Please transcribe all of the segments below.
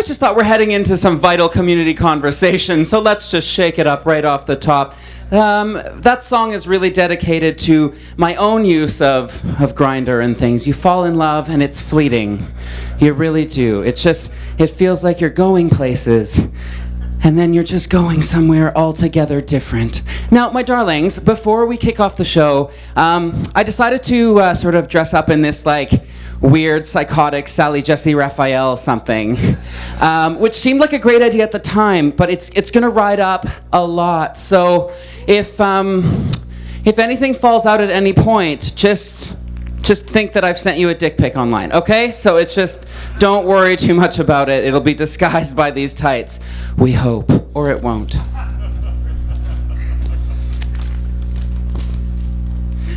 I just thought we're heading into some vital community conversation, so let's just shake it up right off the top. That song is really dedicated to my own use of Grindr and things. You fall in love and it's fleeting. You really do. It feels like you're going places, and then you're just going somewhere altogether different. Now, my darlings, before we kick off the show, I decided to sort of dress up in this, like, weird, psychotic Sally Jesse Raphael something, which seemed like a great idea at the time, but it's gonna ride up a lot. So if anything falls out at any point, just think that I've sent you a dick pic online, okay? So it's just, don't worry too much about it. It'll be disguised by these tights. We hope, or it won't.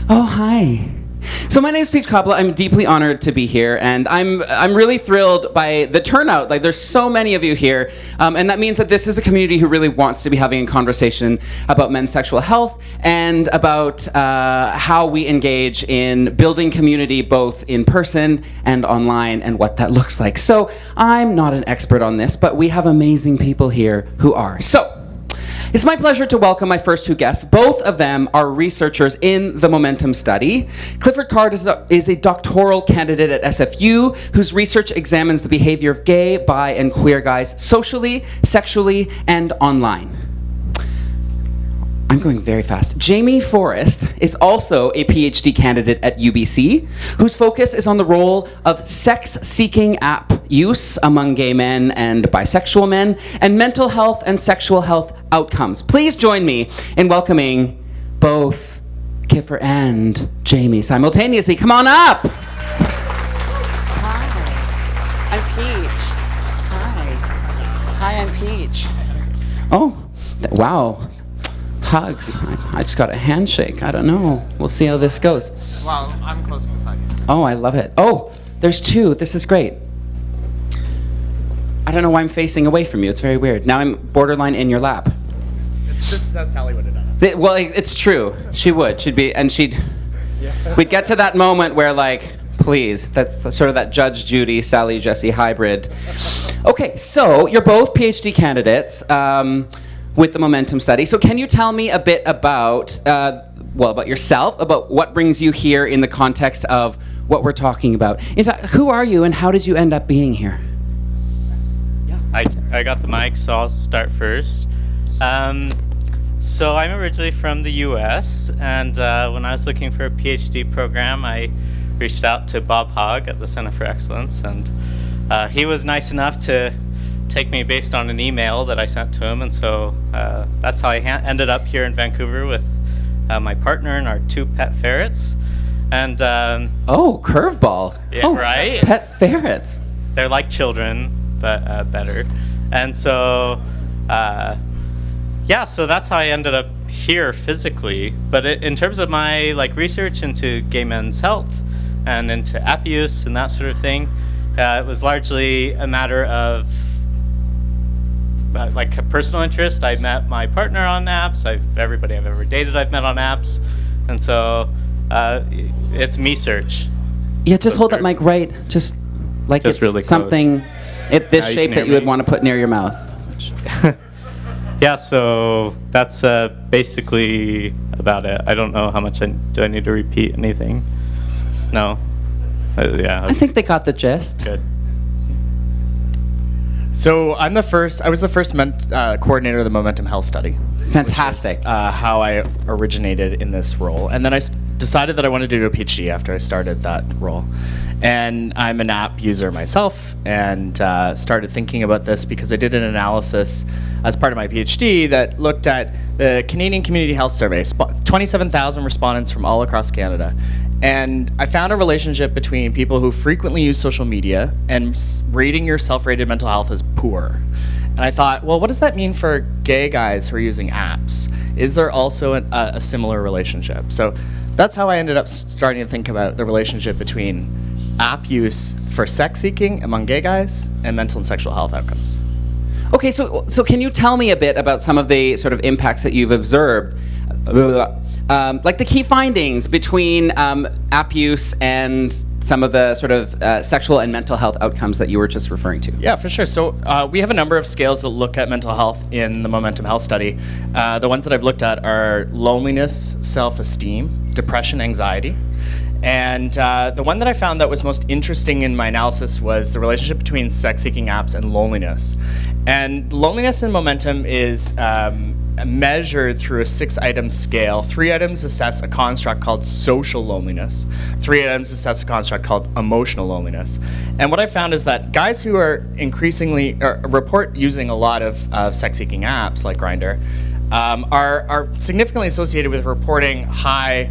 Oh, hi. So my name is Cobblah. I'm deeply honored to be here, and I'm really thrilled by the turnout. Like, there's so many of you here, and that means that this is a community who really wants to be having a conversation about men's sexual health and about how we engage in building community both in person and online and what that looks like. So I'm not an expert on this, but we have amazing people here who are. So it's my pleasure to welcome my first two guests. Both of them are researchers in the Momentum study. Clifford Card is a doctoral candidate at SFU whose research examines the behavior of gay, bi, and queer guys socially, sexually, and online. I'm going very fast. Jamie Forrest is also a PhD candidate at UBC, whose focus is on the role of sex-seeking app use among gay men and bisexual men, and mental health and sexual health outcomes. Please join me in welcoming both Kiffer and Jamie simultaneously. Come on up! Hi, I'm Peach. Hi, I'm Peach. Oh, wow. Hugs. I just got a handshake. I don't know. We'll see how this goes. Well, I'm close beside you. So. Oh, I love it. Oh, there's two. This is great. I don't know why I'm facing away from you. It's very weird. Now I'm borderline in your lap. This is how Sally would have done it. Well, it's true. She would. She'd be, and she'd. Yeah. We'd get to that moment where, like, please. That's sort of that Judge Judy, Sally Jesse hybrid. Okay, so you're both PhD candidates with the Momentum study. So can you tell me a bit about, about yourself, about what brings you here in the context of what we're talking about? In fact, who are you and how did you end up being here? I got the mic, so I'll start first. So I'm originally from the US, and when I was looking for a PhD program, I reached out to Bob Hogg at the Center for Excellence, and he was nice enough to take me based on an email that I sent to him, and so that's how I ended up here in Vancouver with my partner and our two pet ferrets. And oh, curveball! Yeah, oh, right. Pet ferrets. They're like children, but better. And so, so that's how I ended up here physically. But in terms of my research into gay men's health and into app use and that sort of thing, it was largely a matter of a personal interest. I met my partner on apps. Everybody I've ever dated I've met on apps. And so it's me search. Yeah, just hold that mic right. Just it's really something this shape that you would want to put near your mouth. Yeah, so that's basically about it. I don't know how much do I need to repeat anything? No? Yeah. I think they got the gist. Good. So I was the first coordinator of the Momentum Health Study. Fantastic. Which is, how I originated in this role. And then I decided that I wanted to do a PhD after I started that role. And I'm an app user myself, and started thinking about this because I did an analysis as part of my PhD that looked at the Canadian Community Health Survey, 27,000 respondents from all across Canada. And I found a relationship between people who frequently use social media and rating your self-rated mental health as poor. And I thought, well, what does that mean for gay guys who are using apps? Is there also a similar relationship? So that's how I ended up starting to think about the relationship between app use for sex seeking among gay guys and mental and sexual health outcomes. Okay, so can you tell me a bit about some of the sort of impacts that you've observed like the key findings between app use and some of the sort of sexual and mental health outcomes that you were just referring to. Yeah, for sure. So we have a number of scales that look at mental health in the Momentum Health study. The ones that I've looked at are loneliness, self-esteem, depression, anxiety. And the one that I found that was most interesting in my analysis was the relationship between sex-seeking apps and loneliness. And loneliness in Momentum is measured through a 6-item scale. 3 items assess a construct called social loneliness. 3 items assess a construct called emotional loneliness. And what I found is that guys who are increasingly report using a lot of sex-seeking apps like Grindr are significantly associated with reporting high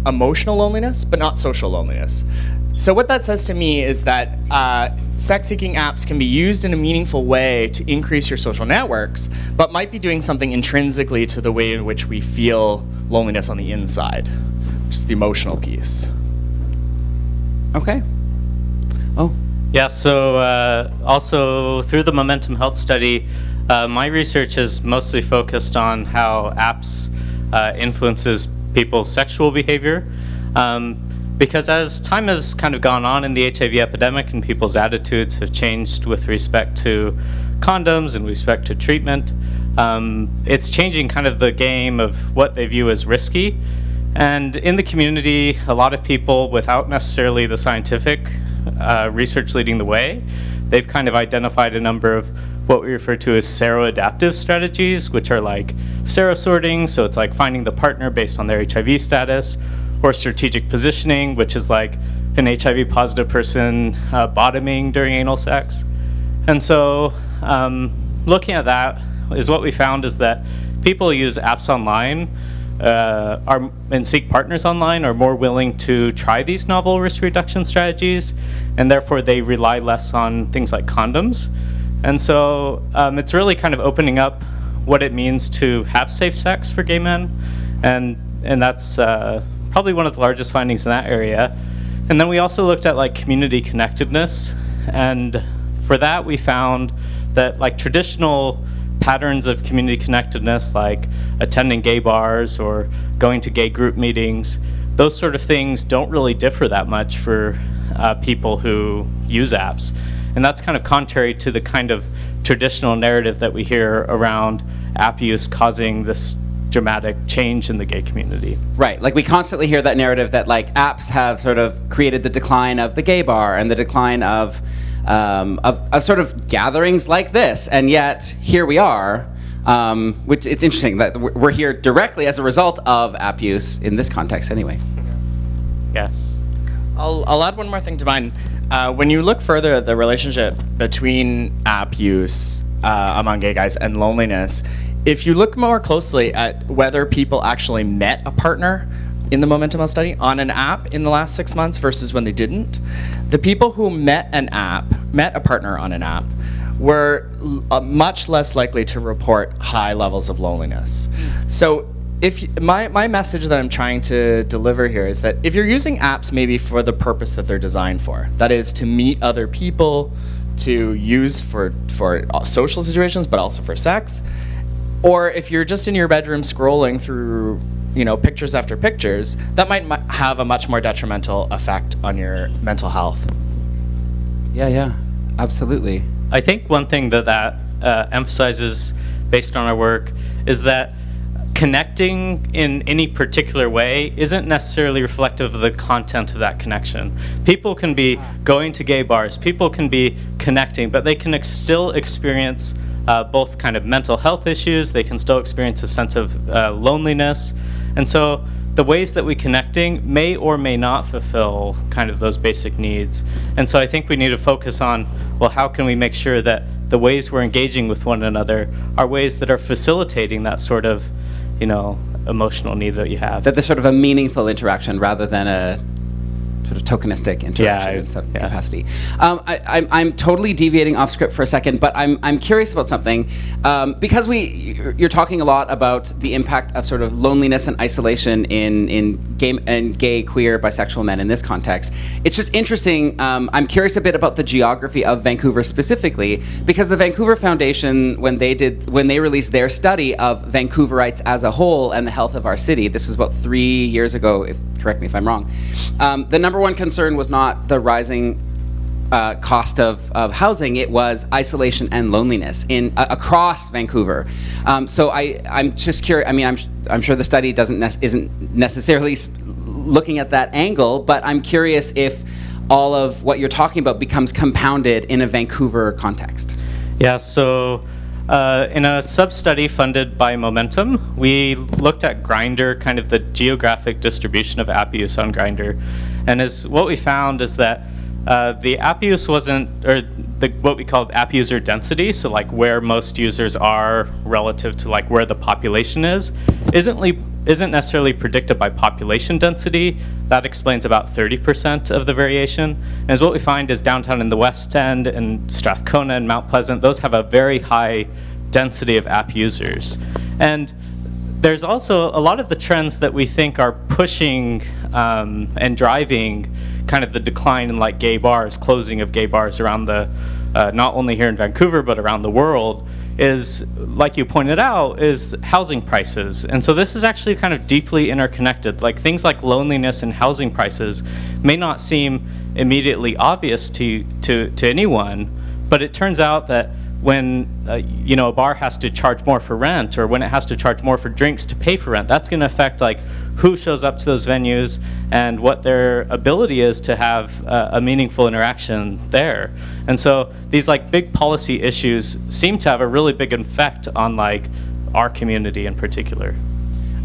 emotional loneliness, but not social loneliness. So what that says to me is that sex-seeking apps can be used in a meaningful way to increase your social networks, but might be doing something intrinsically to the way in which we feel loneliness on the inside, which is the emotional piece. Okay. Oh. Yeah, so also through the Momentum Health study, my research is mostly focused on how apps influences people's sexual behavior. Because as time has kind of gone on in the HIV epidemic and people's attitudes have changed with respect to condoms and respect to treatment, it's changing kind of the game of what they view as risky. And in the community, a lot of people, without necessarily the scientific research leading the way, they've kind of identified a number of what we refer to as seroadaptive strategies, which are like serosorting, so it's like finding the partner based on their HIV status, or strategic positioning, which is like an HIV positive person bottoming during anal sex. And so looking at that is what we found is that people who use apps online and seek partners online are more willing to try these novel risk reduction strategies, and therefore they rely less on things like condoms. And so it's really kind of opening up what it means to have safe sex for gay men, and that's probably one of the largest findings in that area. And then we also looked at like community connectedness, and for that we found that like traditional patterns of community connectedness, like attending gay bars or going to gay group meetings, those sort of things don't really differ that much for people who use apps. And that's kind of contrary to the kind of traditional narrative that we hear around app use causing this dramatic change in the gay community. Right, like we constantly hear that narrative that like apps have sort of created the decline of the gay bar and the decline of sort of gatherings like this, and yet here we are, which it's interesting that we're here directly as a result of app use in this context anyway. Yeah. I'll add one more thing to mine. When you look further at the relationship between app use among gay guys and loneliness, if you look more closely at whether people actually met a partner in the Momentum Health study on an app in the last 6 months versus when they didn't, the people who met a partner on an app, were much less likely to report high levels of loneliness. So my message that I'm trying to deliver here is that if you're using apps maybe for the purpose that they're designed for, that is to meet other people, to use for social situations, but also for sex, or if you're just in your bedroom scrolling through, pictures after pictures, that might have a much more detrimental effect on your mental health. Yeah, absolutely. I think one thing that emphasizes based on our work is that connecting in any particular way isn't necessarily reflective of the content of that connection. People can be going to gay bars, people can be connecting, but they can still experience both kind of mental health issues, they can still experience a sense of loneliness. And so the ways that we're connecting may or may not fulfill kind of those basic needs. And so I think we need to focus on, well, how can we make sure that the ways we're engaging with one another are ways that are facilitating that sort of, emotional need that you have. That there's sort of a meaningful interaction rather than a sort of tokenistic interaction in some yeah. capacity. I'm totally deviating off script for a second, but I'm curious about something because you're talking a lot about the impact of sort of loneliness and isolation in gay, queer, bisexual men in this context. It's just interesting. I'm curious a bit about the geography of Vancouver specifically, because the Vancouver Foundation, when they released their study of Vancouverites as a whole and the health of our city, this was about 3 years ago. Correct me if I'm wrong. The number one concern was not the rising cost of housing. It was isolation and loneliness across Vancouver. So I'm just curious. I mean, I'm sure the study isn't necessarily looking at that angle, but I'm curious if all of what you're talking about becomes compounded in a Vancouver context. Yeah, so in a sub-study funded by Momentum, we looked at Grindr, kind of the geographic distribution of app use on Grindr. And what we found is that the app use wasn't, or what we called app user density, so like where most users are relative to like where the population is, isn't necessarily predicted by population density. That explains about 30% of the variation. And what we find is downtown in the West End and Strathcona and Mount Pleasant, those have a very high density of app users. And there's also a lot of the trends that we think are pushing and driving kind of the decline in like gay bars, closing of gay bars around not only here in Vancouver, but around the world, is, like you pointed out, is housing prices. And so this is actually kind of deeply interconnected. Like things like loneliness and housing prices may not seem immediately obvious to anyone, but it turns out that when a bar has to charge more for rent, or when it has to charge more for drinks to pay for rent, that's going to affect like who shows up to those venues and what their ability is to have a meaningful interaction there. And so these like big policy issues seem to have a really big effect on like our community in particular.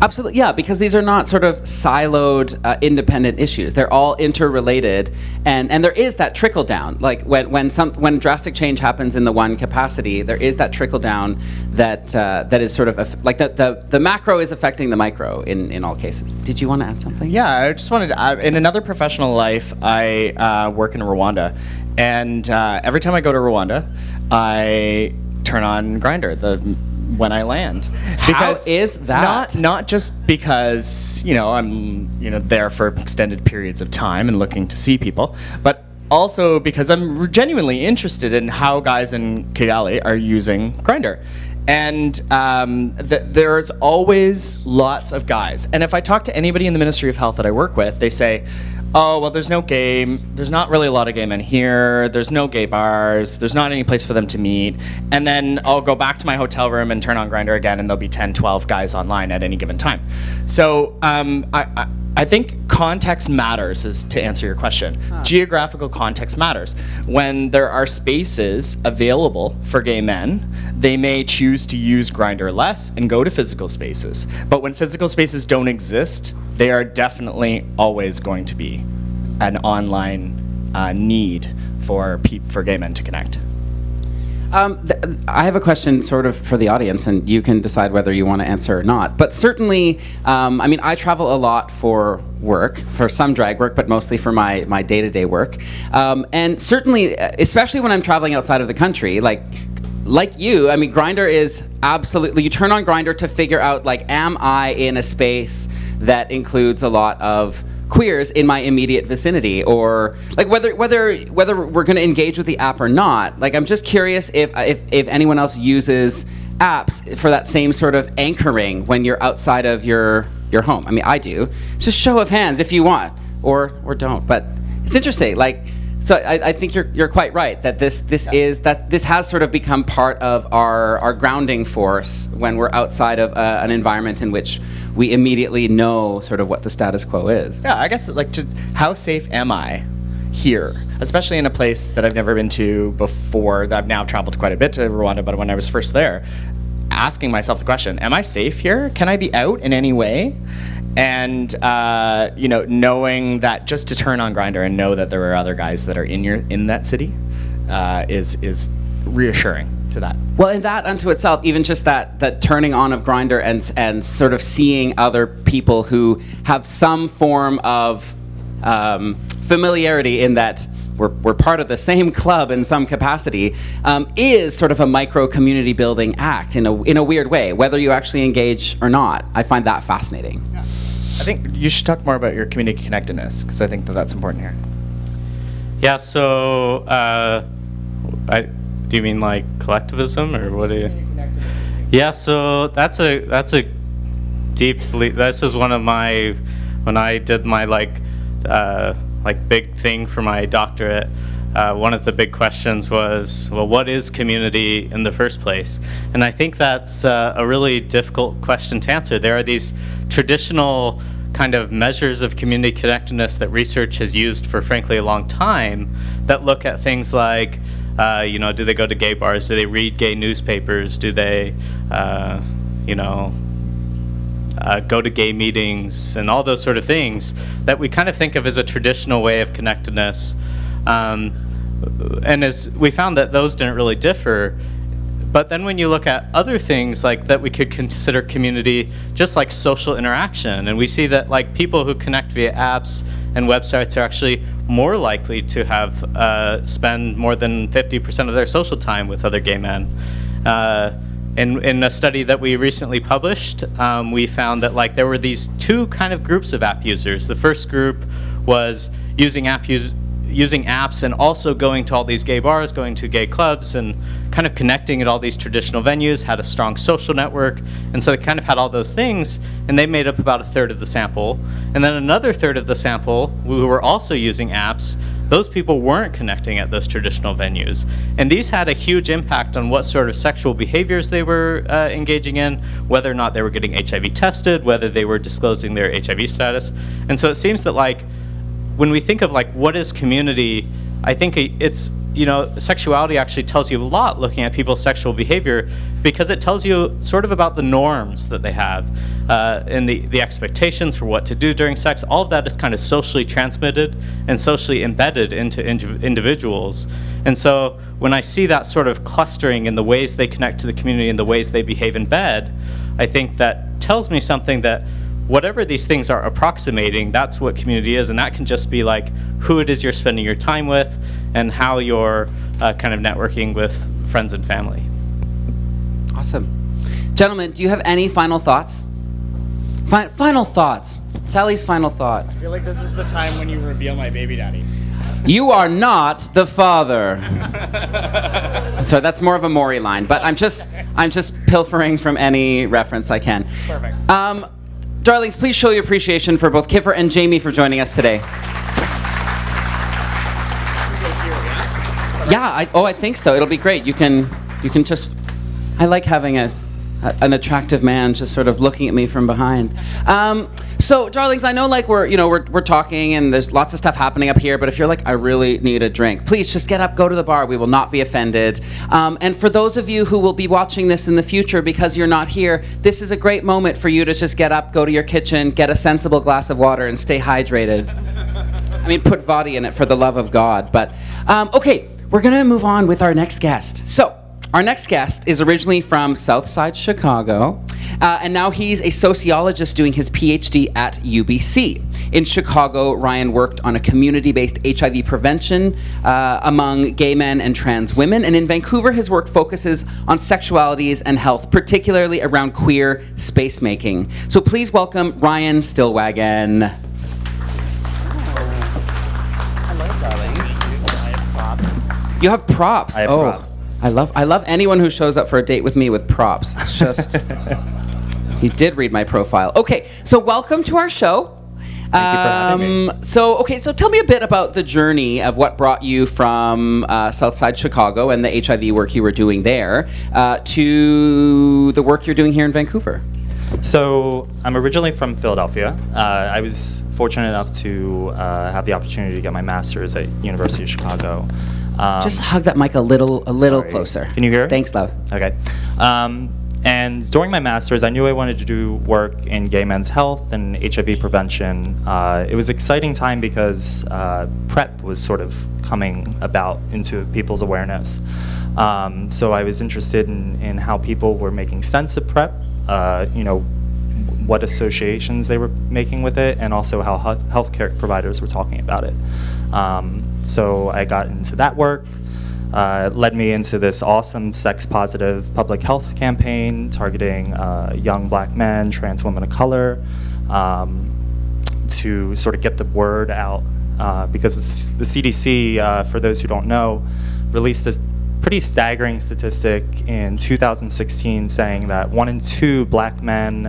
Absolutely, yeah, because these are not sort of siloed, independent issues. They're all interrelated, and there is that trickle down. Like when drastic change happens in the one capacity, there is that trickle down that is sort of like the macro is affecting the micro in all cases. Did you want to add something? Yeah, I just wanted to add, in another professional life, I work in Rwanda, and every time I go to Rwanda, I turn on Grindr when I land. Because how is that? Not just because I'm there for extended periods of time and looking to see people, but also because I'm genuinely interested in how guys in Kigali are using Grindr. And there's always lots of guys. And if I talk to anybody in the Ministry of Health that I work with, they say, oh, well, there's not really a lot of gay men here, there's no gay bars, there's not any place for them to meet, and then I'll go back to my hotel room and turn on Grindr again, and there'll be 10, 12 guys online at any given time. So I think context matters, is to answer your question. Geographical context matters. When there are spaces available for gay men, they may choose to use Grindr less and go to physical spaces. But when physical spaces don't exist, they are definitely always going to be an online need for gay men to connect. I have a question sort of for the audience, and you can decide whether you want to answer or not. But certainly, I travel a lot for work, for some drag work, but mostly for my day-to-day work. And certainly, especially when I'm traveling outside of the country, like you, Grindr is absolutely, you turn on Grindr to figure out, like, am I in a space that includes a lot of queers in my immediate vicinity, or like whether we're going to engage with the app or not. Like, I'm just curious if anyone else uses apps for that same sort of anchoring when you're outside of your home. I do. It's just show of hands if you want, or don't. But it's interesting. Like, so I think you're quite right that this has sort of become part of our grounding force when we're outside of an environment in which we immediately know sort of what the status quo is. Yeah, I guess, like, just how safe am I here, especially in a place that I've never been to before. That I've now traveled quite a bit to Rwanda, but when I was first there, asking myself the question, am I safe here? Can I be out in any way? And knowing that just to turn on Grindr and know that there are other guys that are in that city is reassuring to that. Well, and that unto itself, even just that turning on of Grindr and sort of seeing other people who have some form of familiarity in that we're part of the same club in some capacity, is sort of a micro community building act in a weird way, whether you actually engage or not. I find that fascinating. Yeah. I think you should talk more about your community connectedness, because I think that that's important here. Yeah, so do you mean like collectivism, or what do you? Yeah, so that's a deeply, this is one of my, when I did my like big thing for my doctorate, one of the big questions was, well, what is community in the first place? And I think that's a really difficult question to answer. There are these traditional kind of measures of community connectedness that research has used for, frankly, a long time that look at things like, do they go to gay bars? Do they read gay newspapers? Do they, go to gay meetings? And all those sort of things that we kind of think of as a traditional way of connectedness. And as we found that those didn't really differ. But then when you look at other things like that we could consider community, just like social interaction, and we see that like people who connect via apps and websites are actually more likely to have spend more than 50% of their social time with other gay men. In a study that we recently published, we found that like there were these two kind of groups of app users. The first group was using apps and also going to all these gay bars, going to gay clubs, and kind of connecting at all these traditional venues, had a strong social network, and so they kind of had all those things, and they made up about a third of the sample. And then another third of the sample who were also using apps, those people weren't connecting at those traditional venues. And these had a huge impact on what sort of sexual behaviors they were engaging in, whether or not they were getting HIV tested, whether they were disclosing their HIV status. And so it seems that like, when we think of like what is community, I think it's, sexuality actually tells you a lot looking at people's sexual behavior, because it tells you sort of about the norms that they have and the expectations for what to do during sex. All of that is kind of socially transmitted and socially embedded into individuals. And so when I see that sort of clustering in the ways they connect to the community and the ways they behave in bed, I think that tells me something that whatever these things are approximating, that's what community is, and that can just be like who it is you're spending your time with and how you're kind of networking with friends and family. Awesome. Gentlemen, do you have any final thoughts? Final thoughts. Sally's final thought. I feel like this is the time when you reveal my baby daddy. You are not the father. Sorry, that's more of a Maury line, but I'm just pilfering from any reference I can. Perfect. Darlings, please show your appreciation for both Kiffer and Jamie for joining us today. Yeah, I think so. It'll be great. You can just, I like having an attractive man just sort of looking at me from behind. So, darlings, I know like we're talking and there's lots of stuff happening up here, but if you're like, I really need a drink, please just get up, go to the bar. We will not be offended. And for those of you who will be watching this in the future because you're not here, this is a great moment for you to just get up, go to your kitchen, get a sensible glass of water, and stay hydrated. I mean, put vodka in it for the love of God. But, okay, we're going to move on with our next guest. So, our next guest is originally from Southside Chicago, and now he's a sociologist doing his PhD at UBC. In Chicago, Ryan worked on a community-based HIV prevention among gay men and trans women, and in Vancouver, his work focuses on sexualities and health, particularly around queer space-making. So please welcome Ryan Stillwagon. Hello, darling. I have props. You have props. I have props. I love anyone who shows up for a date with me with props. It's just, he did read my profile. Okay, so welcome to our show. Thank you for having me. So tell me a bit about the journey of what brought you from Southside Chicago and the HIV work you were doing there to the work you're doing here in Vancouver. So I'm originally from Philadelphia. I was fortunate enough to have the opportunity to get my master's at University of Chicago. Just hug that mic a little sorry. closer. Can you hear? Thanks, love. Okay. And during my master's, I knew I wanted to do work in gay men's health and HIV prevention. It was an exciting time because PrEP was sort of coming about into people's awareness. So I was interested in how people were making sense of PrEP, what associations they were making with it, and also how healthcare providers were talking about it. So I got into that work. It led me into this awesome sex-positive public health campaign targeting young black men, trans women of color, to sort of get the word out. Because the CDC, for those who don't know, released this pretty staggering statistic in 2016 saying that 1 in 2 black men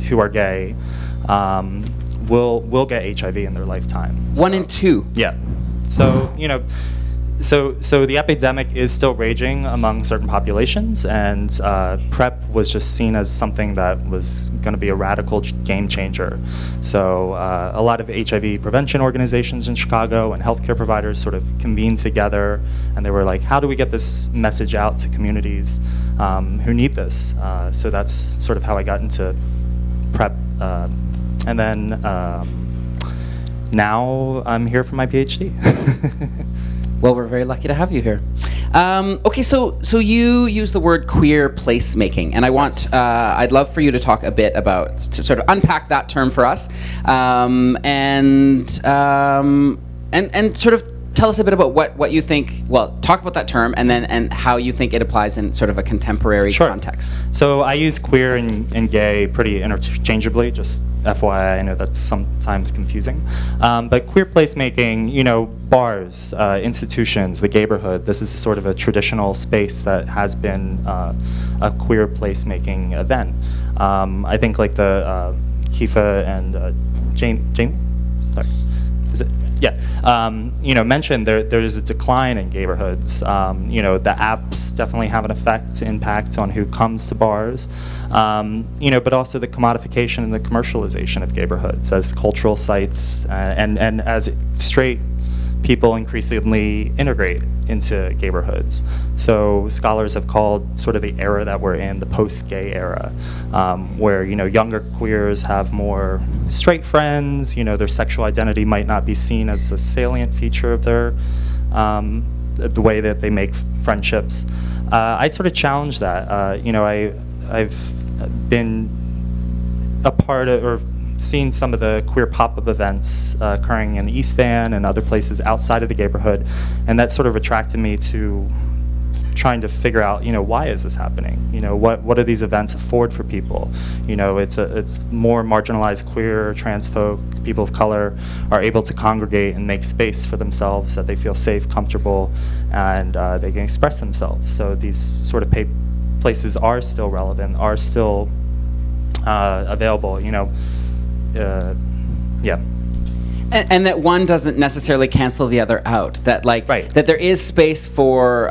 who are gay will get HIV in their lifetime. 1 in 2? Yeah. So, so the epidemic is still raging among certain populations, and PrEP was just seen as something that was going to be a radical game changer. So a lot of HIV prevention organizations in Chicago and healthcare providers sort of convened together, and they were like, how do we get this message out to communities who need this? So that's sort of how I got into PrEP. And then now I'm here for my PhD. Well, we're very lucky to have you here. Okay, so you use the word queer placemaking, and I'd love for you to talk a bit about, to sort of unpack that term for us, and sort of tell us a bit about what you think. Well, talk about that term, and how you think it applies in sort of a contemporary context. So I use queer and gay pretty interchangeably. Just FYI, I know that's sometimes confusing. But queer placemaking, bars, institutions, the gayborhood, this is sort of a traditional space that has been a queer placemaking event. I think like the Kifa and Jamie, sorry, is it? Yeah, mentioned there's a decline in gayborhoods. The apps definitely have an impact on who comes to bars. But also the commodification and the commercialization of gayborhoods as cultural sites, and as straight people increasingly integrate into gayborhoods. So scholars have called sort of the era that we're in the post-gay era, where younger queers have more straight friends. Their sexual identity might not be seen as a salient feature of their the way that they make friendships. I sort of challenge that. I've been a part of or seen some of the queer pop-up events occurring in East Van and other places outside of the gayborhood, and that sort of attracted me to trying to figure out, why is this happening? What do these events afford for people? It's more marginalized queer, trans folk, people of color are able to congregate and make space for themselves that they feel safe, comfortable, and they can express themselves. So these sort of places are still relevant, are still available, yeah. And that one doesn't necessarily cancel the other out. That that there is space for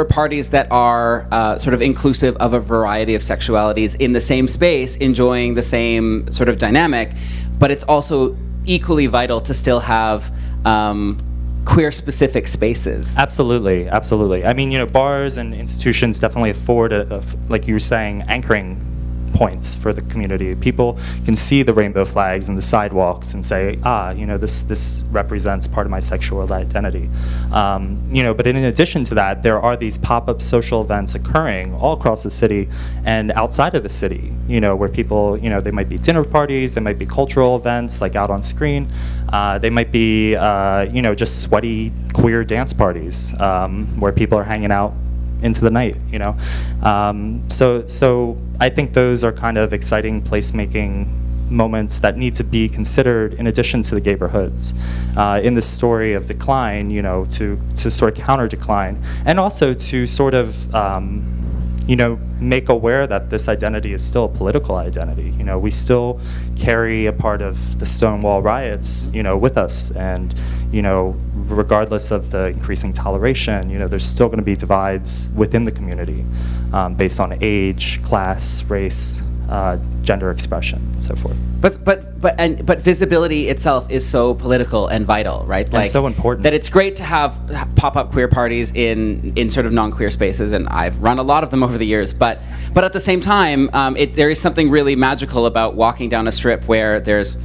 parties that are sort of inclusive of a variety of sexualities in the same space, enjoying the same sort of dynamic. But it's also equally vital to still have queer-specific spaces. Absolutely, absolutely. I mean, bars and institutions definitely afford like you were saying, anchoring points for the community. People can see the rainbow flags and the sidewalks and say, this represents part of my sexual identity. But in addition to that, there are these pop-up social events occurring all across the city and outside of the city, where people, they might be dinner parties, they might be cultural events like out on screen, they might be, just sweaty queer dance parties where people are hanging out into the night, So I think those are kind of exciting placemaking moments that need to be considered in addition to the gayborhoods in this story of decline, to sort of counter decline, and also to sort of make aware that this identity is still a political identity. We still carry a part of the Stonewall riots, with us, and regardless of the increasing toleration, there's still going to be divides within the community based on age, class, race, gender expression, and so forth. But visibility itself is so political and vital, right? And so important. That it's great to have pop-up queer parties in sort of non-queer spaces, and I've run a lot of them over the years. But at the same time, there is something really magical about walking down a strip where there's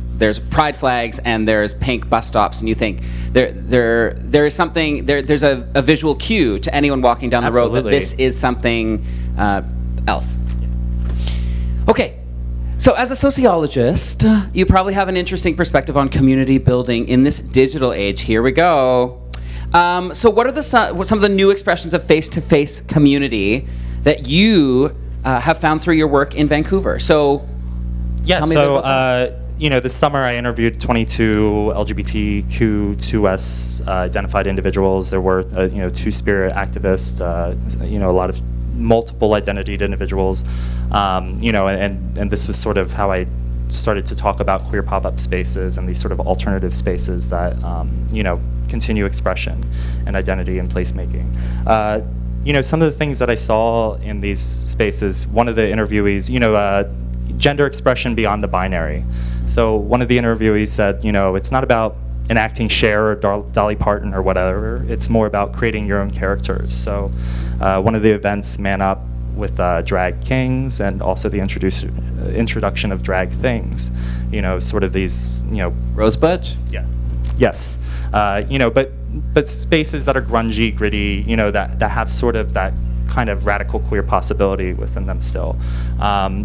pride flags and there's pink bus stops, and you think there is something there's a visual cue to anyone walking down the road that this is something else. Okay. So as a sociologist, you probably have an interesting perspective on community building in this digital age. Here we go. So what are some of the new expressions of face-to-face community that you have found through your work in Vancouver? So Yeah, tell me a bit about that. This summer I interviewed 22 LGBTQ2S identified individuals. There were, two-spirit activists, a lot of multiple identitied individuals, and this was sort of how I started to talk about queer pop-up spaces and these sort of alternative spaces that, continue expression and identity and placemaking. Some of the things that I saw in these spaces, one of the interviewees, gender expression beyond the binary. So one of the interviewees said, it's not about enacting Cher or Dolly Parton or whatever. It's more about creating your own characters. So one of the events, Man Up, with drag kings, and also the introduction of drag things. Sort of these, Rosebud? Yeah. Yes. But spaces that are grungy, gritty, that have sort of that kind of radical queer possibility within them still.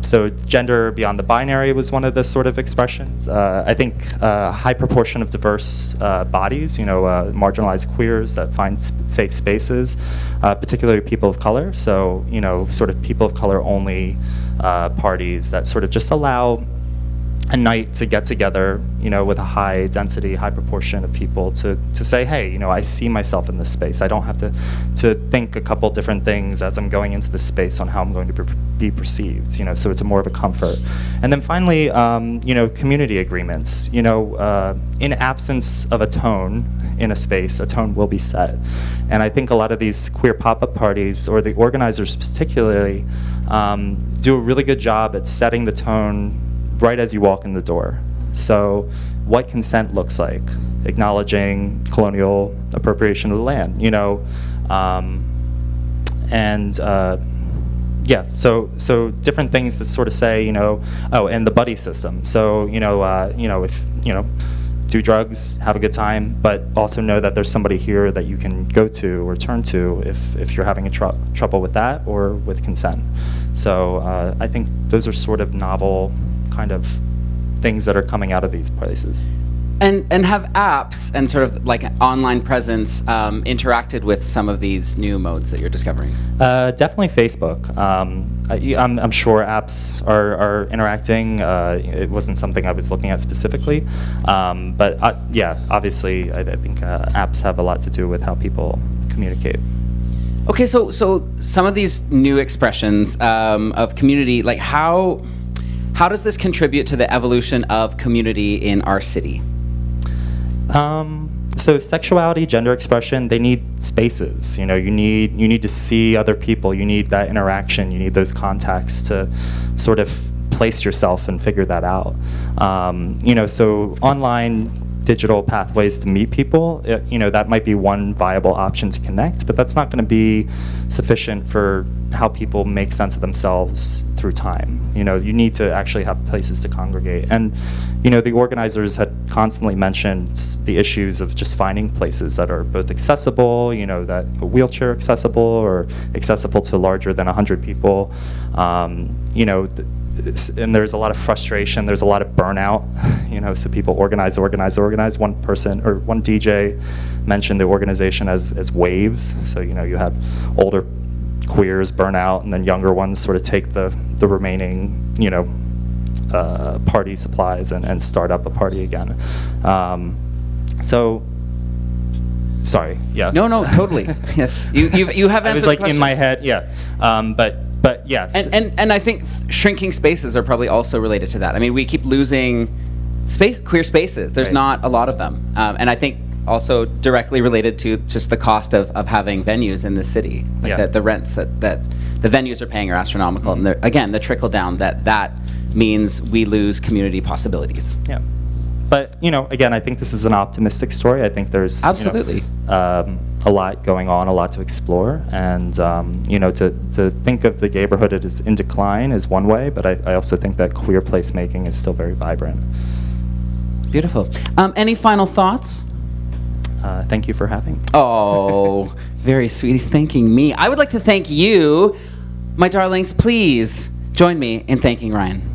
So gender beyond the binary was one of the sort of expressions. I think a high proportion of diverse bodies, marginalized queers that find safe spaces, particularly people of color. So, sort of people of color only parties that sort of just allow a night to get together, with a high density, high proportion of people to say, hey, I see myself in this space. I don't have to think a couple different things as I'm going into this space on how I'm going to be perceived, so it's more of a comfort. And then finally, community agreements. In absence of a tone in a space, a tone will be set. And I think a lot of these queer pop-up parties, or the organizers particularly, do a really good job at setting the tone right as you walk in the door. So what consent looks like, acknowledging colonial appropriation of the land, so different things that sort of say, and the buddy system. So, if, do drugs, have a good time, but also know that there's somebody here that you can go to or turn to if you're having trouble with that or with consent. So I think those are sort of novel kind of things that are coming out of these places. And have apps and sort of like an online presence interacted with some of these new modes that you're discovering? Definitely Facebook. I'm sure apps are interacting. It wasn't something I was looking at specifically, but obviously I think apps have a lot to do with how people communicate. Okay, so some of these new expressions of community, like how does this contribute to the evolution of community in our city? So sexuality, gender expression, they need spaces. You need to see other people. You need that interaction. You need those contacts to sort of place yourself and figure that out. So online digital pathways to meet people, that might be one viable option to connect, but that's not going to be sufficient for how people make sense of themselves through time. You need to actually have places to congregate. And, the organizers had constantly mentioned the issues of just finding places that are both accessible, that wheelchair accessible or accessible to larger than 100 people. And there's a lot of frustration, there's a lot of burnout, so people organize. One person or one DJ mentioned the organization as waves. So, you have older queers burn out, and then younger ones sort of take the remaining, party supplies and start up a party again. Sorry, yeah. No, totally. You have answered I was the like question. in my head, yeah. But yes. And I think shrinking spaces are probably also related to that. I mean, we keep losing queer spaces. There's Right. not a lot of them. And I think also directly related to just the cost of having venues in the city. Like Yeah. the rents that the venues are paying are astronomical. And again, the trickle down that means we lose community possibilities. Yeah. But, again, I think this is an optimistic story. I think there's Absolutely. A lot going on, a lot to explore. And, to think of the neighborhood as in decline is one way, but I also think that queer placemaking is still very vibrant. Beautiful. Any final thoughts? Thank you for having me. Oh, very sweet. He's thanking me. I would like to thank you. My darlings, please join me in thanking Ryan.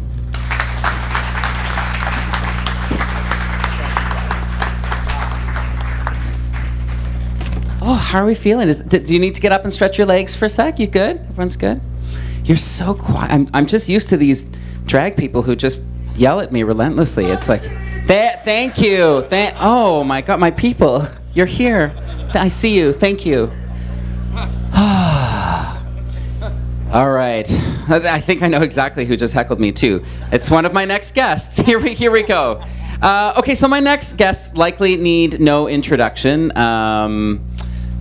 Oh, how are we feeling? Do you need to get up and stretch your legs for a sec? You good? Everyone's good? You're so quiet. I'm just used to these drag people who just yell at me relentlessly. It's like, thank you. Oh my God, my people. You're here. I see you. Thank you. All right. I think I know exactly who just heckled me too. It's one of my next guests. Here we go. Okay, so my next guests likely need no introduction.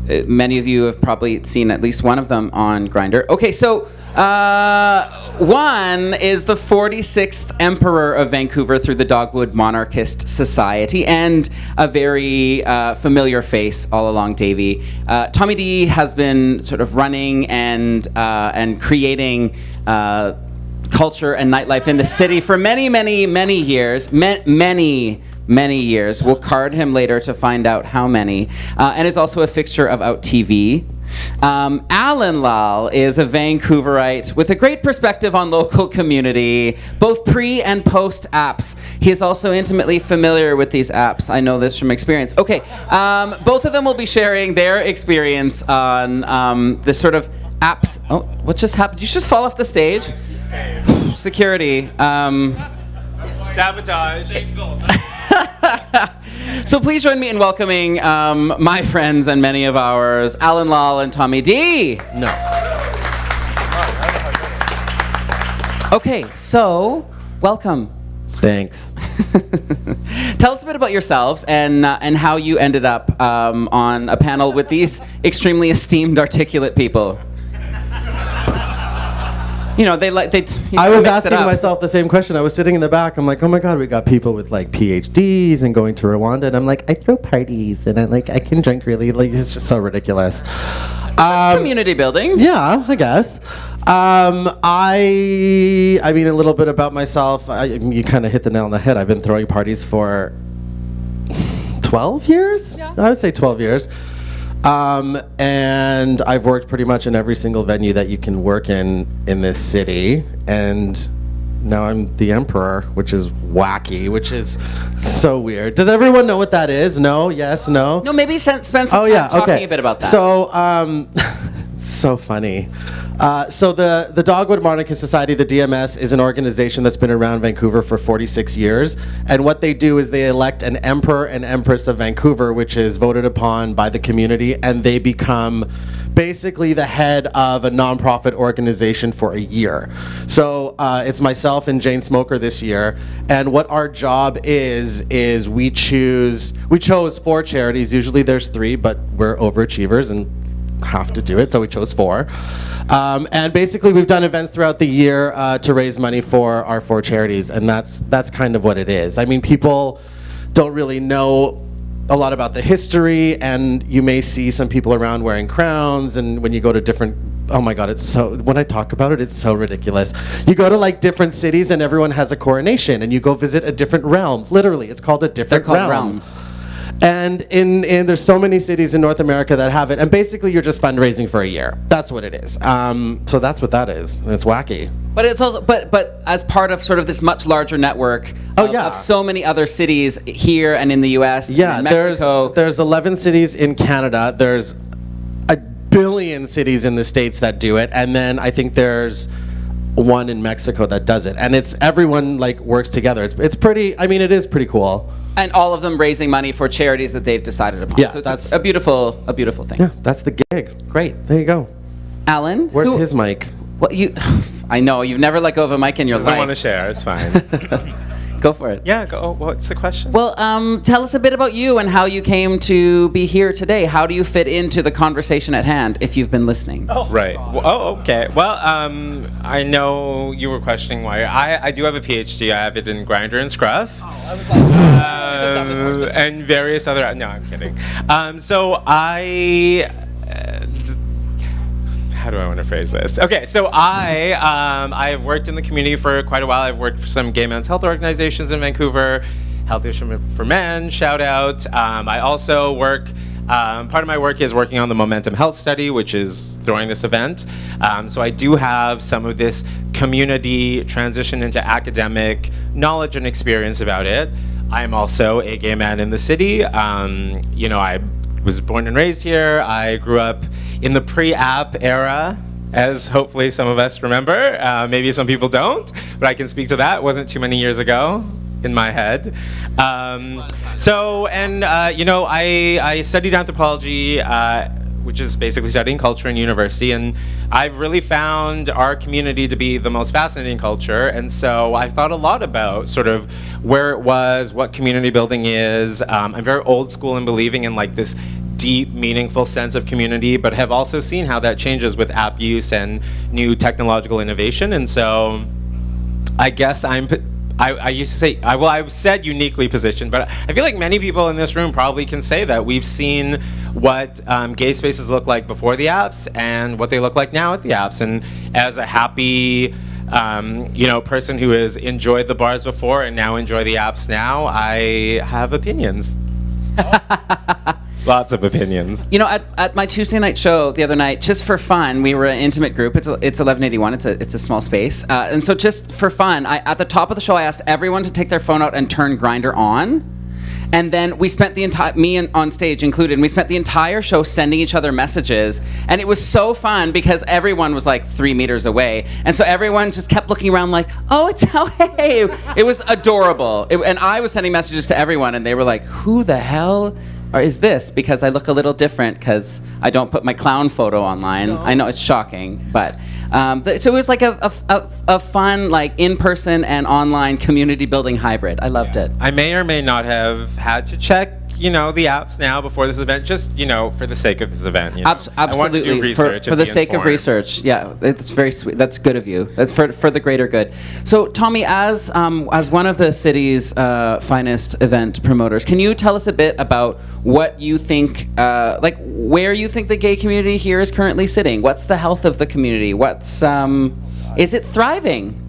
Many of you have probably seen at least one of them on Grindr. Okay, so one is the 46th Emperor of Vancouver through the Dogwood Monarchist Society, and a very familiar face all along Davie. Tommy D has been sort of running and creating culture and nightlife in the city for many years. Many years. We'll card him later to find out how many. And is also a fixture of Out TV. Alan Lal is a Vancouverite with a great perspective on local community, both pre and post apps. He is also intimately familiar with these apps. I know this from experience. Okay, both of them will be sharing their experience on this sort of apps. Oh, what just happened? Did you just fall off the stage? Security. Sabotage. So please join me in welcoming my friends and many of ours, Alan Lal and Tommy D. No. Okay, so welcome. Thanks. Tell us a bit about yourselves and how you ended up on a panel with these extremely esteemed, articulate people. You know, I was asking myself the same question. I was sitting in the back. I'm like, oh my God, we got people with like PhDs and going to Rwanda. And I'm like, I throw parties and I can drink really. Like, it's just so ridiculous. That's community building. Yeah, I guess. I mean, a little bit about myself. You kind of hit the nail on the head. I've been throwing parties for 12 years? Yeah. I would say 12 years. And I've worked pretty much in every single venue that you can work in this city. And now I'm the Emperor, which is wacky, which is so weird. Does everyone know what that is? No? Yes? No? No, maybe spend some time talking a bit about that. So, so funny. So the Dogwood Monarchist Society, the DMS, is an organization that's been around Vancouver for 46 years. And what they do is they elect an emperor and empress of Vancouver, which is voted upon by the community, and they become basically the head of a nonprofit organization for a year. So it's myself and Jane Smoker this year, and what our job is we chose 4 charities. Usually there's 3, but we're overachievers and have to do it, so we chose 4. And basically we've done events throughout the year to raise money for our 4 charities, and that's kind of what it is. I mean, people don't really know a lot about the history, and you may see some people around wearing crowns, and when you go to different, oh my God, when I talk about it, it's so ridiculous. You go to like different cities and everyone has a coronation, and you go visit a different realm. Literally, it's called a different realm. They're called realms. And there's so many cities in North America that have it, and basically you're just fundraising for a year. That's what it is. So that's what that is. It's wacky. But it's also, but as part of sort of this much larger network of so many other cities here and in the U.S. Yeah, and Mexico. There's 11 cities in Canada. There's a billion cities in the States that do it, and then I think there's one in Mexico that does it, and everyone like works together. It's pretty. I mean, it is pretty cool. And all of them raising money for charities that they've decided upon. Yeah, so it's a beautiful thing. Yeah, that's the gig. Great. There you go. Alan? Where's his mic? What I know, you've never let go of a mic in your life. Doesn't want to share, it's fine. Go for it. Yeah, go. Oh, what's the question? Well, tell us a bit about you and how you came to be here today. How do you fit into the conversation at hand, if you've been listening? Oh, right. Well, okay. Well, I know you were questioning why. I do have a PhD. I have it in Grindr and Scruff. Oh, I was like, and various other. No, I'm kidding. So I. How do I want to phrase this? Okay, so I've worked in the community for quite a while. I've worked for some gay men's health organizations in Vancouver, Health Issue for Men, shout out. I also work, part of my work is working on the Momentum Health Study, which is throwing this event. So I do have some of this community transition into academic knowledge and experience about it. I am also a gay man in the city. You know, I was born and raised here. I grew up in the pre-app era, as hopefully some of us remember. Maybe some people don't, but I can speak to that. It wasn't too many years ago in my head. I studied anthropology, which is basically studying culture in university, and I've really found our community to be the most fascinating culture, and so I've thought a lot about sort of where it was, what community building is. I'm very old school in believing in like this deep, meaningful sense of community, but have also seen how that changes with app use and new technological innovation, and so I guess I used to say, I've said uniquely positioned, but I feel like many people in this room probably can say that we've seen what gay spaces look like before the apps and what they look like now at the apps. And as a happy, person who has enjoyed the bars before and now enjoy the apps now, I have opinions. Lots of opinions. You know, at my Tuesday night show the other night, just for fun, we were an intimate group. It's 1181. It's a small space, and so just for fun, at the top of the show, I asked everyone to take their phone out and turn Grindr on, and then we spent on stage included, and we spent the entire show sending each other messages, and it was so fun because everyone was like 3 meters away, and so everyone just kept looking around like, hey. It was adorable, and I was sending messages to everyone, and they were like, who the hell? Or is this because I look a little different because I don't put my clown photo online? No. I know it's shocking, but so it was like a fun, like in-person and online community building hybrid. I loved it. I may or may not have had to check, the apps now before this event, just, for the sake of this event. Absolutely. I want to do research for the sake of research. Yeah, it's very sweet. That's good of you. That's for the greater good. So, Tommy, as one of the city's finest event promoters, can you tell us a bit about what you think, where you think the gay community here is currently sitting? What's the health of the community? Is it thriving?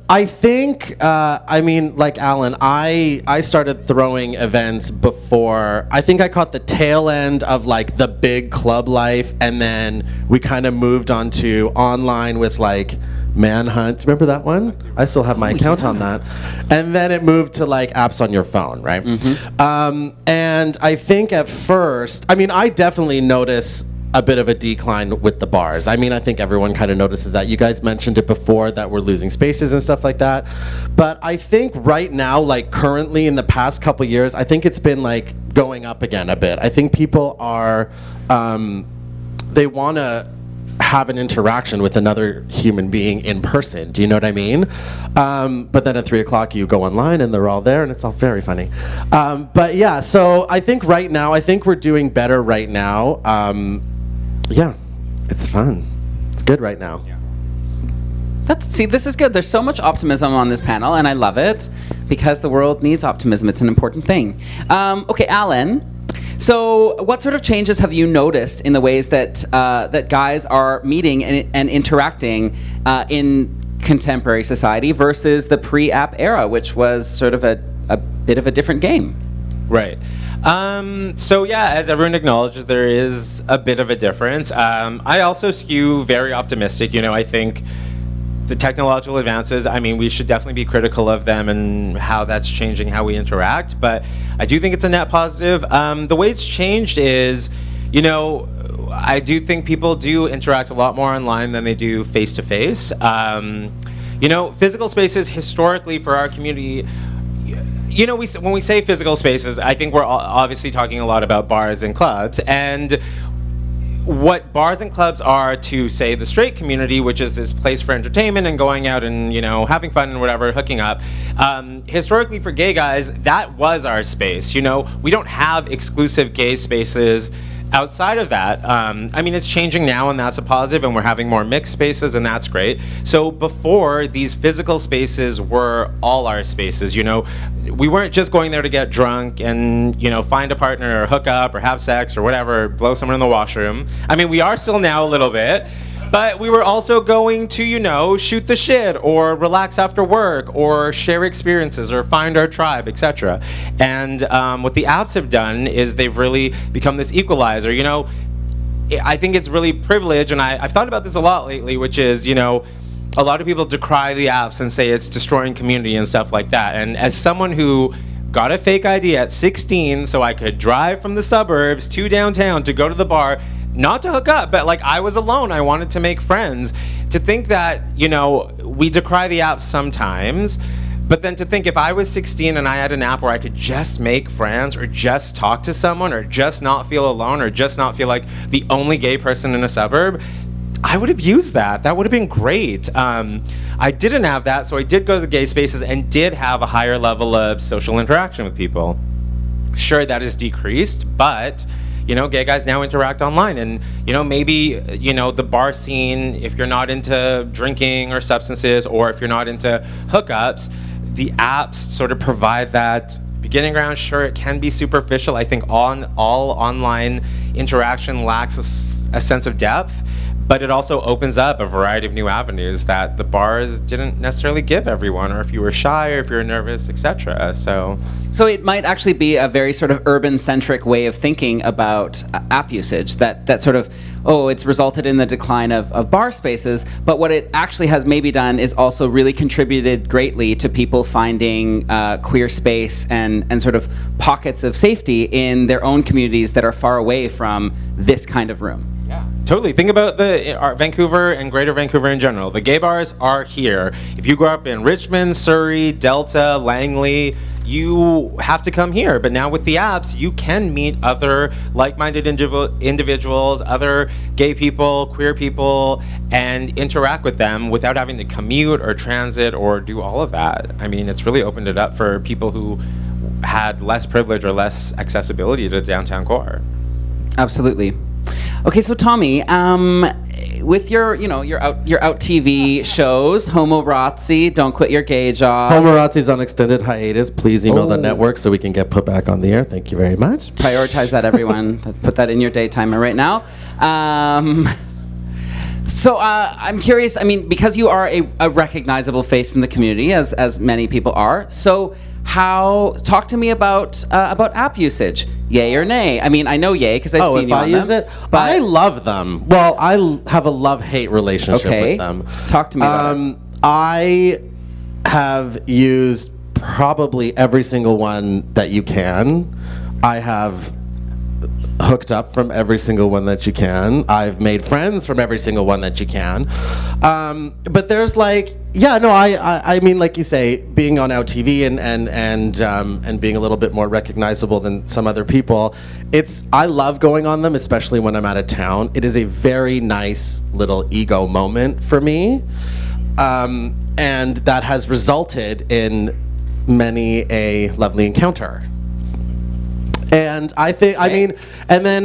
I think, like Alan, I started throwing events before. I think I caught the tail end of like the big club life, and then we kind of moved on to online with like Manhunt. Remember that one? I still have my account on that. And then it moved to like apps on your phone, right? Mm-hmm. And I think at first, I definitely notice a bit of a decline with the bars. I think everyone kind of notices that. You guys mentioned it before that we're losing spaces and stuff like that. But I think right now, like currently in the past couple years, I think it's been like going up again a bit. I think people are, they want to have an interaction with another human being in person. Do you know what I mean? But then at 3 o'clock you go online and they're all there and it's all very funny. But yeah, so I think right now, we're doing better right now. Yeah, it's fun. It's good right now. Yeah. This is good. There's so much optimism on this panel, and I love it because the world needs optimism. It's an important thing. Okay, Alan. So, what sort of changes have you noticed in the ways that that guys are meeting and interacting in contemporary society versus the pre-app era, which was sort of a bit of a different game? Right. So yeah, as everyone acknowledges, there is a bit of a difference. I also skew very optimistic. I think the technological advances, we should definitely be critical of them and how that's changing how we interact, but I do think it's a net positive. The way it's changed is, I do think people do interact a lot more online than they do face-to-face. Physical spaces historically for our community, when we say physical spaces, I think we're obviously talking a lot about bars and clubs. And what bars and clubs are to, say, the straight community, which is this place for entertainment and going out and, having fun and whatever, hooking up. Historically, for gay guys, that was our space. We don't have exclusive gay spaces outside of that. It's changing now, and that's a positive, and we're having more mixed spaces, and that's great. So before, these physical spaces were all our spaces. We weren't just going there to get drunk and, find a partner or hook up or have sex or whatever, blow someone in the washroom. We are still now a little bit. But we were also going to, shoot the shit or relax after work or share experiences or find our tribe, etc. And what the apps have done is they've really become this equalizer. I think it's really privileged, and I've thought about this a lot lately, which is, a lot of people decry the apps and say it's destroying community and stuff like that. And as someone who got a fake ID at 16 so I could drive from the suburbs to downtown to go to the bar, not to hook up, but like I was alone. I wanted to make friends. To think that, you know, we decry the apps sometimes, but then to think if I was 16 and I had an app where I could just make friends or just talk to someone or just not feel alone or just not feel like the only gay person in a suburb, I would have used that. That would have been great. I didn't have that, so I did go to the gay spaces and did have a higher level of social interaction with people. Sure, that has decreased, but you know, gay guys now interact online, and you know, maybe you know, the bar scene, if you're not into drinking or substances, or if you're not into hookups, the apps sort of provide that beginning ground. Sure, it can be superficial. I think all online interaction lacks a sense of depth, but it also opens up a variety of new avenues that the bars didn't necessarily give everyone, or if you were shy, or if you were nervous, etc. So it might actually be a very sort of urban-centric way of thinking about app usage, that sort of, it's resulted in the decline of bar spaces, but what it actually has maybe done is also really contributed greatly to people finding queer space and sort of pockets of safety in their own communities that are far away from this kind of room. Yeah, totally. Think about Vancouver and Greater Vancouver in general. The gay bars are here. If you grew up in Richmond, Surrey, Delta, Langley, you have to come here. But now with the apps, you can meet other like-minded individuals, other gay people, queer people, and interact with them without having to commute or transit or do all of that. I mean, it's really opened it up for people who had less privilege or less accessibility to the downtown core. Absolutely. Okay, so Tommy, with your out TV shows, Homorazzi, Don't Quit Your Gay Job. Homorazzi's on extended hiatus. Please email the network so we can get put back on the air. Thank you very much. Prioritize that, everyone. Put that in your daytimer right now. So I'm curious. I mean, because you are a recognizable face in the community, as many people are. So talk to me about app usage. Yay or nay? I mean, I know yay because I've seen you on them. Use it? But I love them. Well, I have a love-hate relationship with them. Talk to me about it. I have used probably every single one that you can. I have hooked up from every single one that you can. I've made friends from every single one that you can. But there's like, I mean, like you say, being on Out TV and being a little bit more recognizable than some other people, I love going on them, especially when I'm out of town. It is a very nice little ego moment for me. And that has resulted in many a lovely encounter. And I think, I mean, and then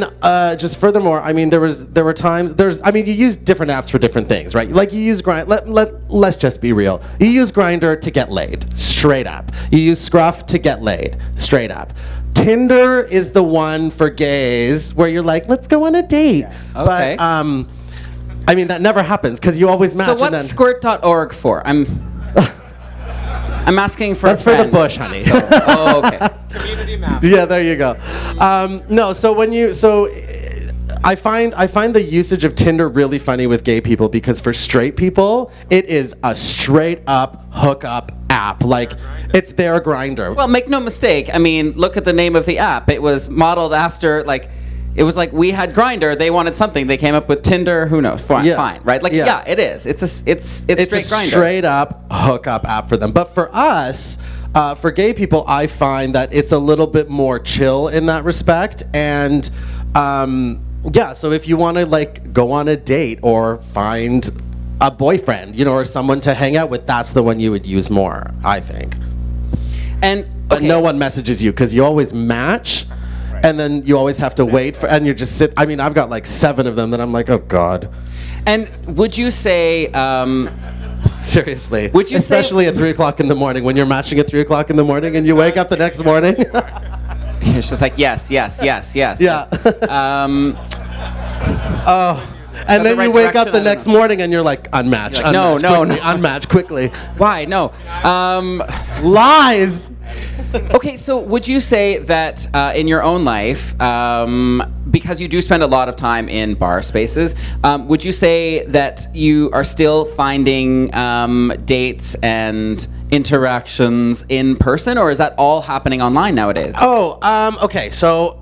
just furthermore, I mean, there were times, you use different apps for different things, right? Like you use Grindr, let's just be real. You use Grindr to get laid, straight up. You use Scruff to get laid, straight up. Tinder is the one for gays where you're like, let's go on a date. Okay. But, I mean, that never happens because you always match. So what's squirt.org for? I'm asking for That's for the bush, honey. Okay. Community map. Yeah, there you go. I find the usage of Tinder really funny with gay people because for straight people, it is a straight up hookup app. Like, it's their Grindr. Well, make no mistake. I mean, look at the name of the app. It was modeled after, it was like we had Grindr. They wanted something. They came up with Tinder. Who knows? Fine, right? It is. It's straight Grindr. Straight up hookup app for them. But for us, for gay people, I find that it's a little bit more chill in that respect. And so if you want to go on a date or find a boyfriend, or someone to hang out with, that's the one you would use more, I think. But no one messages you because you always match. And then you always have to wait and you just sit. I mean, I've got 7 of them that I'm like, oh God. And would you say, seriously, would you especially at 3 o'clock in the morning when you're matching at 3 o'clock in the morning and you wake up the next morning? It's just like, yes. Yeah. And then you wake up the next morning and you're like, unmatch. No. Unmatch quickly. Why? No. Lies. Okay, so would you say that in your own life, because you do spend a lot of time in bar spaces, would you say that you are still finding dates and interactions in person, or is that all happening online nowadays? Okay, so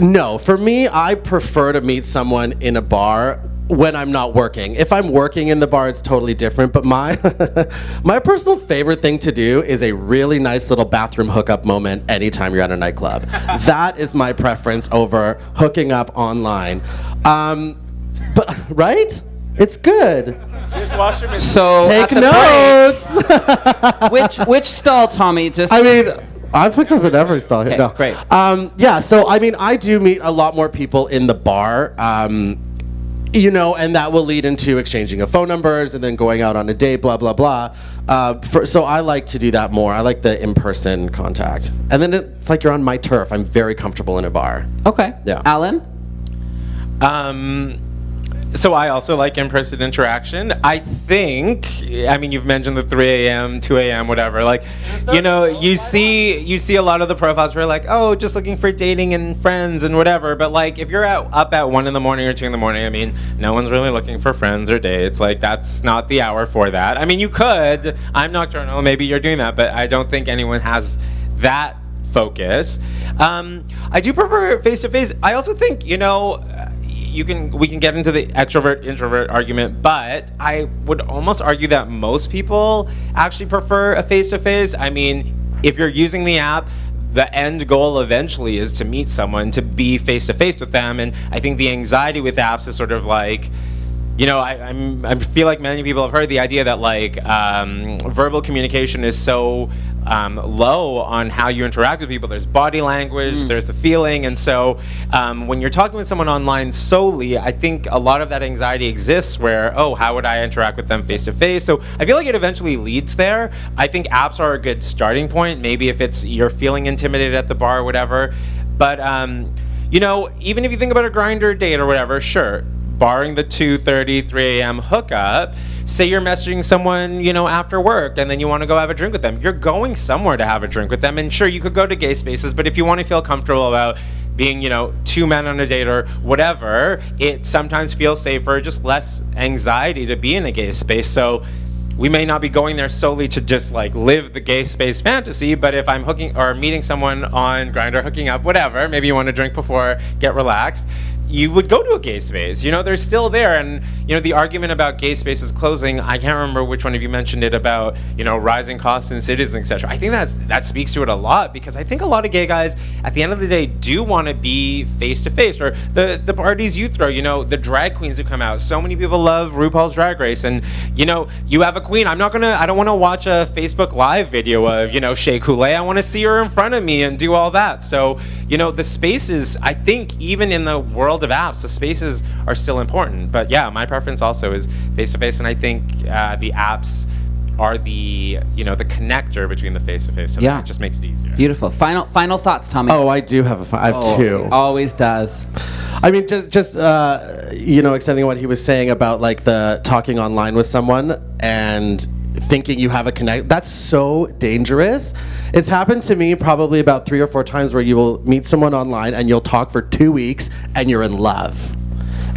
no, for me, I prefer to meet someone in a bar when I'm not working. If I'm working in the bar, it's totally different, but my my personal favorite thing to do is a really nice little bathroom hookup moment anytime you're at a nightclub. That is my preference over hooking up online. But right? It's good. So Take at notes. the break, which stall, Tommy? Just I mean, I've picked up in every stall. Okay, No. great. Yeah, so I mean, I do meet a lot more people in the bar, you know, and that will lead into exchanging of phone numbers and then going out on a date, blah, blah, blah. So I like to do that more. I like the in-person contact. And then it's like you're on my turf. I'm very comfortable in a bar. Okay. Yeah. Alan? So I also like in-person interaction. I think, I mean, you've mentioned the 3 a.m., 2 a.m., whatever. Like, you know, you see a lot of the profiles where like, oh, just looking for dating and friends and whatever. But like, if you're up at 1 in the morning or 2 in the morning, I mean, no one's really looking for friends or dates. Like, that's not the hour for that. I mean, you could. I'm nocturnal. Maybe you're doing that, but I don't think anyone has that focus. I do prefer face-to-face. I also think, you know, we can get into the extrovert introvert argument, but I would almost argue that most people actually prefer a face-to-face. I mean, if you're using the app, the end goal eventually is to meet someone, to be face-to-face with them. And I think the anxiety with apps is sort of like, you know, I feel like many people have heard the idea that like verbal communication is so low on how you interact with people. There's body language, there's the feeling, and so when you're talking with someone online solely, I think a lot of that anxiety exists where, oh, how would I interact with them face to face? So I feel like it eventually leads there. I think apps are a good starting point, maybe if it's you're feeling intimidated at the bar or whatever. But you know, even if you think about a Grindr date or whatever, sure, barring the 2:30, 3 a.m. hookup, say you're messaging someone, you know, after work and then you want to go have a drink with them. You're going somewhere to have a drink with them, and sure, you could go to gay spaces, but if you want to feel comfortable about being, you know, 2 men on a date or whatever, it sometimes feels safer, just less anxiety to be in a gay space. So we may not be going there solely to just like live the gay space fantasy, but if I'm hooking or meeting someone on Grindr, hooking up, whatever, maybe you want to drink before, get relaxed, you would go to a gay space. You know, they're still there. And, you know, the argument about gay spaces closing, I can't remember which one of you mentioned it about, you know, rising costs in cities, etc. I think that speaks to it a lot, because I think a lot of gay guys at the end of the day do want to be face to face, or the parties you throw, you know, the drag queens who come out. So many people love RuPaul's Drag Race, and, you know, you have a queen. I don't want to watch a Facebook Live video of, you know, Shea Coulee. I want to see her in front of me and do all that. So, you know, the spaces, I think even in the world of apps, the spaces are still important. But yeah, my preference also is face-to-face, and I think the apps are the, you know, the connector between the face-to-face, and Yeah. it just makes it easier. Beautiful. Final thoughts, Tommy. Oh, I do have I have two. He always does. I mean, just you know, extending what he was saying about like the talking online with someone and thinking you have a connect. That's so dangerous. It's happened to me probably about 3 or 4 times where you will meet someone online and you'll talk for 2 weeks and you're in love.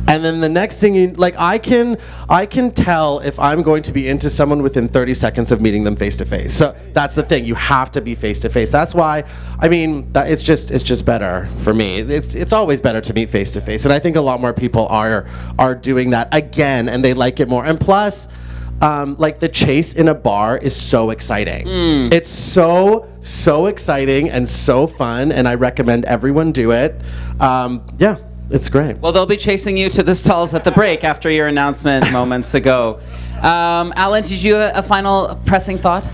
And then the next thing you like, I can tell if I'm going to be into someone within 30 seconds of meeting them face to face. So that's the thing. You have to be face to face. That's why, I mean, it's just better for me. It's always better to meet face to face. And I think a lot more people are doing that again, and they like it more. And plus, like the chase in a bar is so exciting. It's so exciting and so fun, and I recommend everyone do it. Yeah, it's great. Well, they'll be chasing you to the stalls at the break after your announcement moments ago. Alan, did you have a final pressing thought?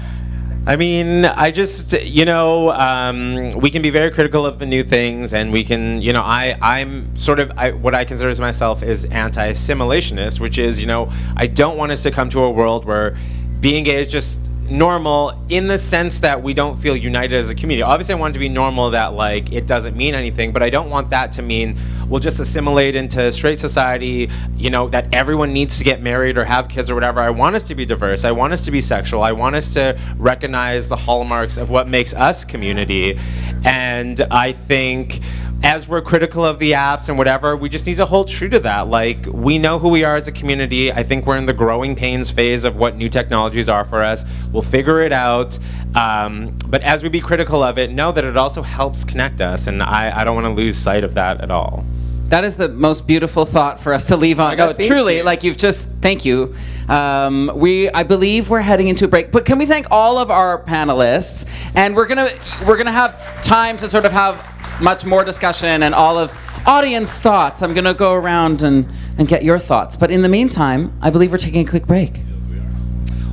I mean, I just, you know, we can be very critical of the new things, and we can, you know, I'm sort of, what I consider as myself is anti-assimilationist, which is, you know, I don't want us to come to a world where being gay is just normal in the sense that we don't feel united as a community. Obviously, I want it to be normal that, like, it doesn't mean anything, but I don't want that to mean we'll just assimilate into straight society, you know, that everyone needs to get married or have kids or whatever. I want us to be diverse. I want us to be sexual. I want us to recognize the hallmarks of what makes us community. And I think as we're critical of the apps and whatever, we just need to hold true to that. Like, we know who we are as a community. I think we're in the growing pains phase of what new technologies are for us. We'll figure it out. But as we be critical of it, know that it also helps connect us, and I don't want to lose sight of that at all. That is the most beautiful thought for us to leave on. No, truly, like thank you. I believe we're heading into a break, but can we thank all of our panelists? And we're gonna have time to sort of have much more discussion and all of audience thoughts. I'm gonna go around and get your thoughts. But in the meantime, I believe we're taking a quick break.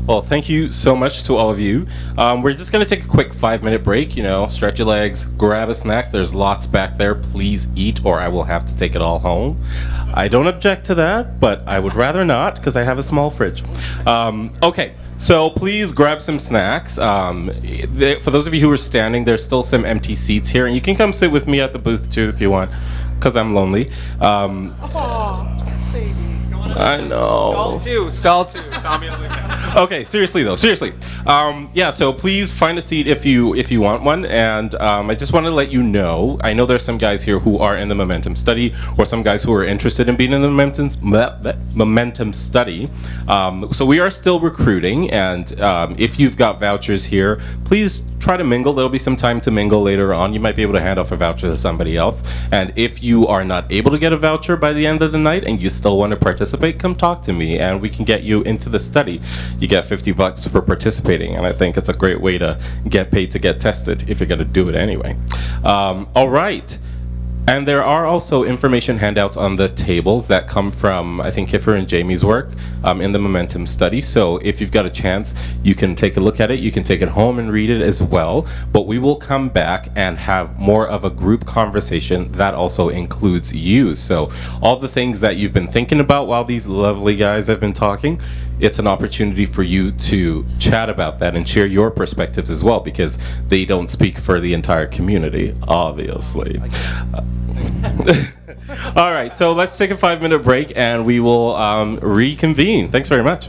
Well, thank you so much to all of you. We're just going to take a quick 5-minute break, stretch your legs, grab a snack. There's lots back there. Please eat, or I will have to take it all home. I don't object to that, but I would rather not because I have a small fridge. Okay, so please grab some snacks. For those of you who are standing, there's still some empty seats here, and you can come sit with me at the booth too if you want, because I'm lonely. Baby. I know. Stall two. Tommy on the couch. Okay, seriously though, seriously. So please find a seat if you want one. And I just want to let you know, I know there's some guys here who are in the Momentum Study, or some guys who are interested in being in the Momentum Study. So we are still recruiting, and if you've got vouchers here, please try to mingle. There'll be some time to mingle later on. You might be able to hand off a voucher to somebody else. And if you are not able to get a voucher by the end of the night and you still want to participate, come talk to me and we can get you into the study. You get $50 for participating, and I think it's a great way to get paid to get tested if you're going to do it anyway. All right. And there are also information handouts on the tables that come from, I think, Kiffer and Jamie's work in the Momentum Study. So if you've got a chance, you can take a look at it. You can take it home and read it as well. But we will come back and have more of a group conversation that also includes you. So all the things that you've been thinking about while these lovely guys have been talking, it's an opportunity for you to chat about that and share your perspectives as well, because they don't speak for the entire community, obviously. All right, so let's take a 5-minute break and we will reconvene. Thanks very much.